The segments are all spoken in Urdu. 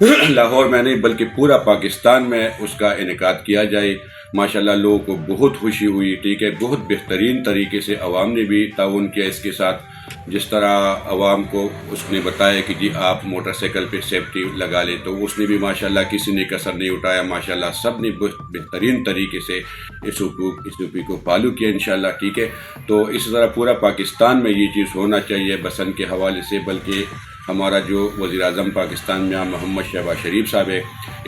لاہور میں نہیں بلکہ پورا پاکستان میں اس کا انعقاد کیا جائے. ماشاءاللہ لوگوں کو بہت خوشی ہوئی. ٹھیک ہے, بہت بہترین طریقے سے عوام نے بھی تعاون کیا اس کے ساتھ. جس طرح عوام کو اس نے بتایا کہ جی آپ موٹر سائیکل پہ سیفٹی لگا لیں, تو اس نے بھی ماشاءاللہ کسی نے کسر نہیں اٹھایا. ماشاءاللہ سب نے بہترین طریقے سے اس حقوق کو فالو کیا انشاءاللہ. ٹھیک ہے, تو اس طرح پورا پاکستان میں یہ چیز ہونا چاہیے بسن کے حوالے سے. بلکہ ہمارا جو وزیر اعظم پاکستان میں محمد شہباز شریف صاحب ہے,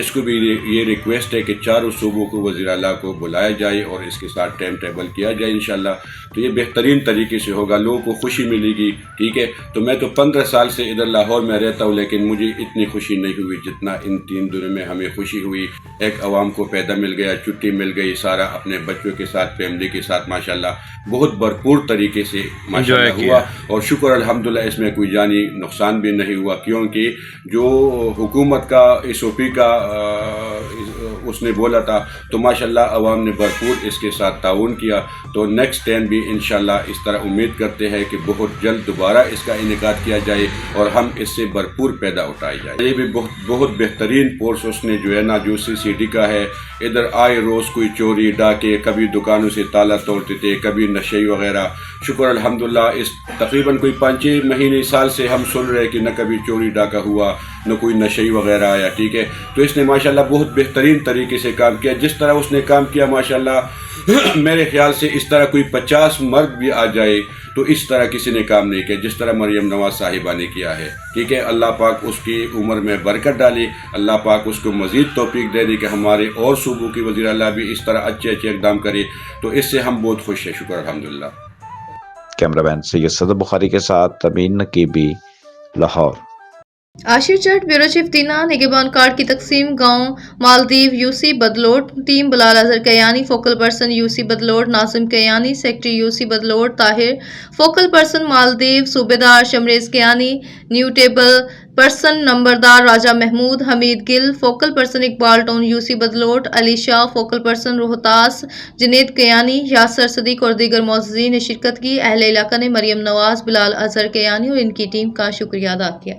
اس کو بھی یہ ریکویسٹ ہے کہ چاروں صوبوں کو وزیر اعلیٰ کو بلایا جائے اور اس کے ساتھ ٹائم ٹیبل کیا جائے انشاءاللہ. تو یہ بہترین طریقے سے ہوگا, لوگوں کو خوشی ملے گی. ٹھیک ہے, تو میں تو 15 سال سے ادھر لاہور میں رہتا ہوں, لیکن مجھے اتنی خوشی نہیں ہوئی جتنا ان 3 دنوں میں ہمیں خوشی ہوئی. ایک عوام کو پیدا مل گیا, چھٹی مل گئی, سارا اپنے بچوں کے ساتھ فیملی کے ساتھ ماشاءاللہ بہت بھرپور طریقے سے ماشاءاللہ ہوا. اور شکر الحمدللہ اس میں کوئی جانی نقصان بھی نہیں ہوا, کیونکہ جو حکومت کا SOP کا اس نے بولا تھا, تو ماشاءاللہ عوام نے بھرپور اس کے ساتھ تعاون کیا. تو نیکسٹ ٹائم بھی انشاءاللہ اس طرح امید کرتے ہیں کہ بہت جلد دوبارہ اس کا انعقاد کیا جائے اور ہم اس سے بھرپور پیدا اٹھائے جائے. یہ بھی بہت بہترین فورس اس نے جو ہے نا, جو CCD کا ہے, ادھر آئے روز کوئی چوری ڈاکے, کبھی دکانوں سے تالا توڑتے تھے, کبھی نشے وغیرہ. شکر الحمدللہ اس تقریباً کوئی 5-6 مہینے سال سے ہم سن رہے کہ نہ کبھی چوری ڈاکہ ہوا, نہ کوئی نشے وغیرہ آیا. ٹھیک ہے, تو اس نے ماشاءاللہ بہت بہترین طریقے سے کام کیا. جس طرح اس نے کام کیا ماشاءاللہ میرے خیال سے اس طرح کوئی 50 مرد بھی آ جائے تو اس طرح کسی نے کام نہیں کیا جس طرح مریم نواز صاحبہ نے کیا ہے. ٹھیک ہے, اللہ پاک اس کی عمر میں برکت ڈالی, اللہ پاک اس کو مزید توفیق دے دی کہ ہمارے اور صوبوں کی وزیر اعلیٰ بھی اس طرح اچھے اقدام کرے. تو اس سے ہم بہت خوش ہیں. شکر الحمدللہ. کیمرہ مین سید صدر بخاری کے ساتھ امین نقیبی, لاہور. عاشر جٹ بیورو چیف دینا نگہبان کارڈ کی تقسیم گاؤں Maldev UC Badlot. Team Bilal Azhar Kayani, focal person UC Badlot Nazim Kayani, secretary UC Badlot Tahir, focal person Maldev صوبیدار Shamrez Kayani, notable person نمبردار Raja Mahmood, Hameed Gul, focal person Iqbal Town UC Badlot, Ali Shah, focal person Rohtas Junaid Kayani, Yasir Siddique اور دیگر معززین نے شرکت کی. اہل علاقہ نے مریم نواز, بلال اظہر کیانی اور ان کی ٹیم کا شکریہ ادا کیا.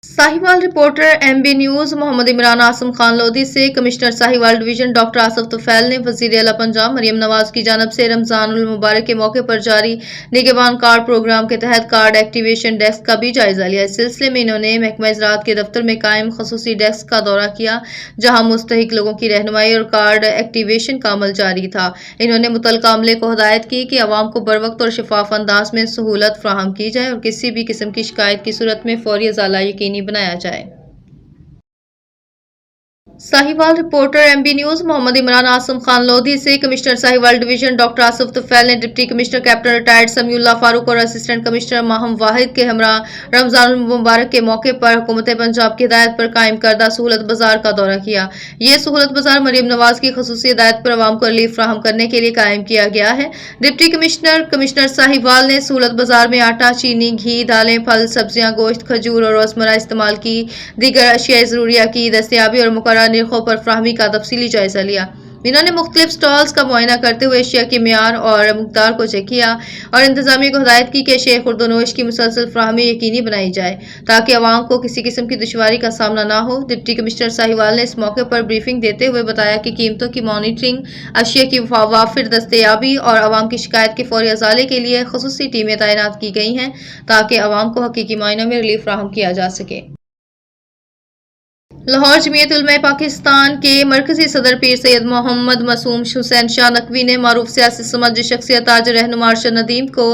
Sahiwal reporter MB news Muhammad Imran Asim Khan Lodhi سے commissioner Sahiwal division doctor Asif Tufail نے وزیر اعلیٰ پنجاب مریم نواز کی جانب سے رمضان المبارک کے موقع پر جاری نگہبان کارڈ پروگرام کے تحت کارڈ ایکٹیویشن ڈیسک کا بھی جائزہ لیا. اس سلسلے میں انہوں نے محکمہ زراعت کے دفتر میں قائم خصوصی ڈیسک کا دورہ کیا جہاں مستحق لوگوں کی رہنمائی اور کارڈ ایکٹیویشن کا عمل جاری تھا. انہوں نے متعلقہ عملے کو ہدایت کی کہ عوام کو بروقت اور شفاف انداز میں سہولت فراہم کی جائے اور کسی بھی قسم کی شکایت کی صورت میں فوری ازالہ یقینی بنایا جائے. Sahiwal reporter MB news Muhammad Imran Asim Khan Lodhi سے commissioner Sahiwal division doctor Asif Tufail نے deputy commissioner captain retired Samiullah Farooq اور اسسٹنٹ کمشنر ماہم واحد کے ہمراہ رمضان المبارک کے موقع پر حکومت پنجاب کی ہدایت پر قائم کردہ سہولت بازار کا دورہ کیا. یہ سہولت بازار مریم نواز کی خصوصی ہدایت پر عوام کو ریلیف فراہم کرنے کے لیے قائم کیا گیا ہے. ڈپٹی کمشنر ساہیوال نے سہولت بازار میں آٹا, چینی, گھی, دالیں, پھل, سبزیاں, گوشت, کھجور اور روزمرہ استعمال کی دیگر اشیاء ضروریہ کی دستیابی اور مقررہ نرخوں پر فراہمی کا تفصیلی جائزہ لیا. انہوں نے مختلف سٹالز کا معائنہ کرتے ہوئے اشیاء کی معیار اور مقدار کو چیک کیا اور انتظامیہ کو ہدایت کی کہ اشیاء خورد و نوش کی مسلسل فراہمی یقینی بنائی جائے تاکہ عوام کو کسی قسم کی دشواری کا سامنا نہ ہو. ڈپٹی کمشنر ساہیوال نے اس موقع پر بریفنگ دیتے ہوئے بتایا کہ قیمتوں کی مانیٹرنگ, اشیاء کی وافر دستیابی اور عوام کی شکایت کے فوری ازالے کے لیے خصوصی ٹیمیں تعینات کی گئی ہیں تاکہ عوام کو حقیقی معنوں میں ریلیف فراہم کیا جا سکے. لاہور جمعیت علماء پاکستان کے مرکزی صدر پیر سید محمد معصوم حسین شاہ نقوی نے معروف سیاسی سماجی شخصیت تاجر رہنما ارشد ندیم کو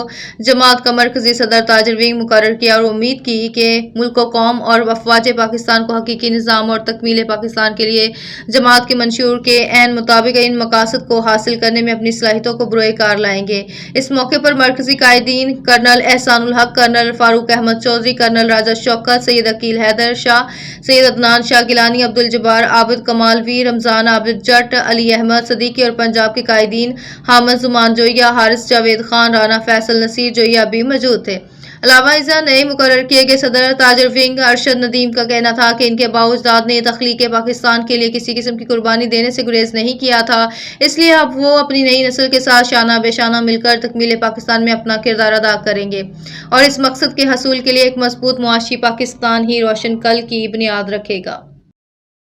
جماعت کا مرکزی صدر تاجر ونگ مقرر کیا اور امید کی کہ ملک و قوم اور افواج پاکستان کو حقیقی نظام اور تکمیل پاکستان کے لیے جماعت کے منشور کے عین مطابق ان مقاصد کو حاصل کرنے میں اپنی صلاحیتوں کو بروئے کار لائیں گے. اس موقع پر مرکزی قائدین کرنل احسان الحق, کرنل فاروق احمد چودھری, کرنل راجہ شوکت, سید عقیل حیدر شاہ, سید عدنان شاہ گیلانی, عبد الجبار, عابد کمال وی, رمضان عابد جٹ, علی احمد صدیقی اور پنجاب کے قائدین حامد زمان جوئیہ, حارث جاوید خان, رانا فیصل نصیر جوئیہ بھی موجود تھے. علامہ ازاں نئے مقرر کیے گئے صدر تاجر ونگ ارشد ندیم کا کہنا تھا کہ ان کے بااجداد نے تخلیق پاکستان کے لیے کسی قسم کی قربانی دینے سے گریز نہیں کیا تھا، اس لیے اب وہ اپنی نئی نسل کے ساتھ شانہ بے شانہ مل کر تکمیل پاکستان میں اپنا کردار ادا کریں گے اور اس مقصد کے حصول کے لیے ایک مضبوط معاشی پاکستان ہی روشن کل کی بنیاد رکھے گا۔